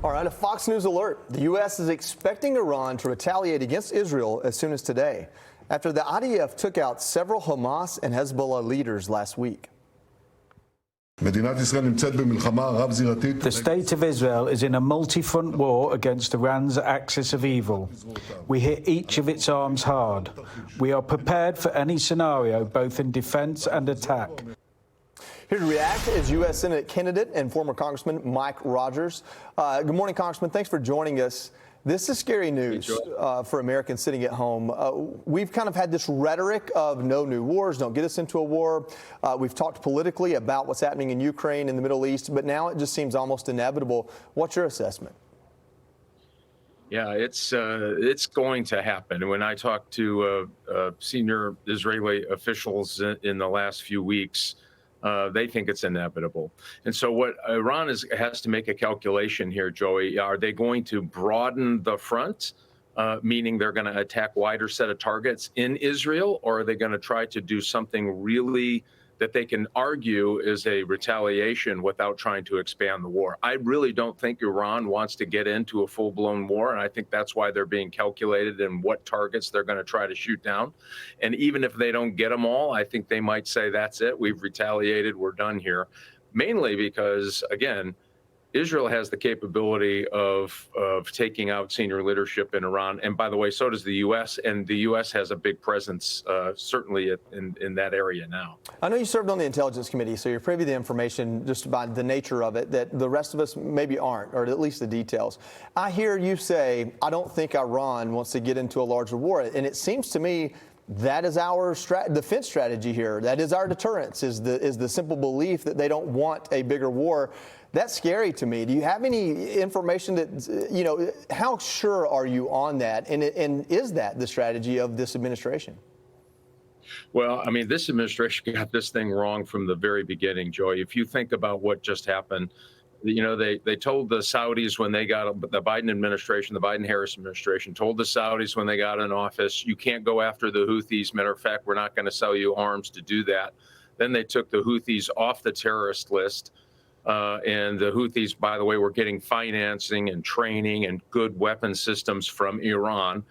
All right, a Fox News alert. The U.S. is expecting Iran to retaliate against Israel as soon as today, after the IDF took out several Hamas and Hezbollah leaders last week. The state of Israel is in a multi-front war against Iran's axis of evil. We hit each of its arms hard. We are prepared for any scenario, both in defense and attack. Here to react is U.S. Senate candidate and former Congressman Mike Rogers. Good morning, Congressman. Thanks for joining us. This is scary news for Americans sitting at home. We've kind of had this rhetoric of no new wars, don't get us into a war. We've talked politically about what's happening in Ukraine and the Middle East, but now it just seems almost inevitable. What's your assessment? Yeah, it's going to happen. When I talked to senior Israeli officials in the last few weeks, they think it's inevitable. And so what Iran has to make a calculation here, Joey. Are they going to broaden the front, meaning they're going to attack wider set of targets in Israel, or are they going to try to do something really that they can argue is a retaliation without trying to expand the war? I really don't think Iran wants to get into a full-blown war, and I think that's why they're being calculated in what targets they're going to try to shoot down. And even if they don't get them all, I think they might say, that's it, we've retaliated, we're done here. Mainly because, again, Israel has the capability of taking out senior leadership in Iran. And by the way, so does the U.S. And the U.S. has a big presence, certainly in that area now. I know you served on the Intelligence Committee, so you're privy to the information just about the nature of it that the rest of us maybe aren't, or at least the details. I hear you say, I don't think Iran wants to get into a larger war. And it seems to me that is our defense strategy here. That is our deterrence, is the simple belief that they don't want a bigger war. That's scary to me. Do you have any information that, you know, how sure are you on that? And is that the strategy of this administration? Well, I mean, this administration got this thing wrong from the very beginning, Joey. If you think about what just happened, you know, they told the Saudis when they got the Biden administration, the Biden-Harris administration, told the Saudis when they got in office, you can't go after the Houthis. Matter of fact, we're not going to sell you arms to do that. Then they took the Houthis off the terrorist list. And the Houthis, by the way, were getting financing and training and good weapon systems from Iran.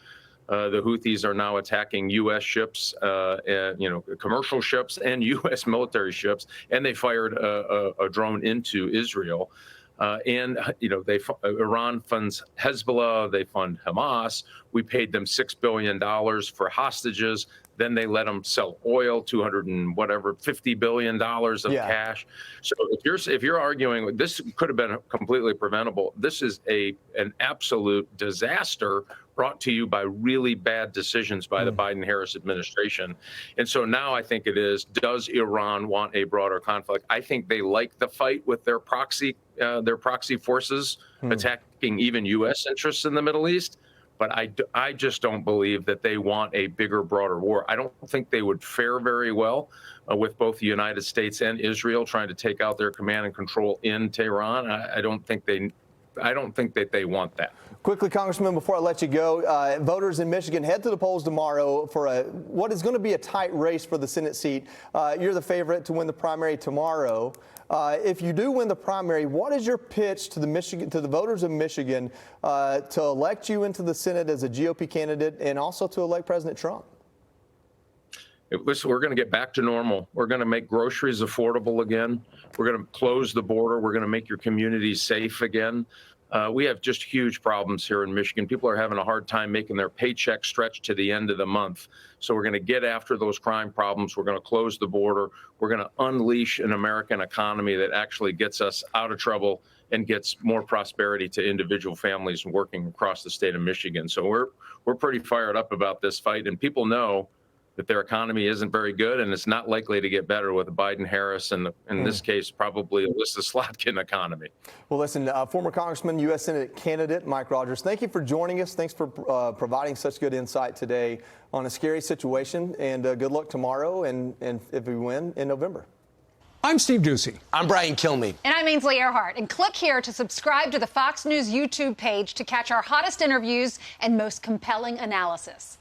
The Houthis are now attacking U.S. ships, commercial ships and U.S. military ships, and they fired a drone into Israel. Iran funds Hezbollah, they fund Hamas. We paid them $6 billion for hostages. Then they let them sell oil, $50 billion of cash. So if you're arguing this could have been completely preventable, this is an absolute disaster brought to you by really bad decisions by the Biden-Harris administration. And so now I think it is, does Iran want a broader conflict? I think they like the fight with their proxy forces attacking even U.S. interests in the Middle East. But I just don't believe that they want a bigger, broader war. I don't think they would fare very well with both the United States and Israel trying to take out their command and control in Tehran. I don't think that they want that. Quickly, Congressman, before I let you go, voters in Michigan head to the polls tomorrow for what is going to be a tight race for the Senate seat. You're the favorite to win the primary tomorrow. If you do win the primary, what is your pitch to the voters of Michigan to elect you into the Senate as a GOP candidate and also to elect President Trump? Listen, we're going to get back to normal. We're going to make groceries affordable again. We're going to close the border. We're going to make your communities safe again. We have just huge problems here in Michigan. People are having a hard time making their paycheck stretch to the end of the month. So we're going to get after those crime problems. We're going to close the border. We're going to unleash an American economy that actually gets us out of trouble and gets more prosperity to individual families working across the state of Michigan. So we're pretty fired up about this fight, and people know that their economy isn't very good, and it's not likely to get better with the Biden-Harris and, in this case, probably Alyssa Slotkin economy. Well, listen, former Congressman, U.S. Senate candidate Mike Rogers, thank you for joining us. Thanks for providing such good insight today on a scary situation, and good luck tomorrow and if we win in November. I'm Steve Ducey. I'm Brian Kilmeade. And I'm Ainsley Earhart. And click here to subscribe to the Fox News YouTube page to catch our hottest interviews and most compelling analysis.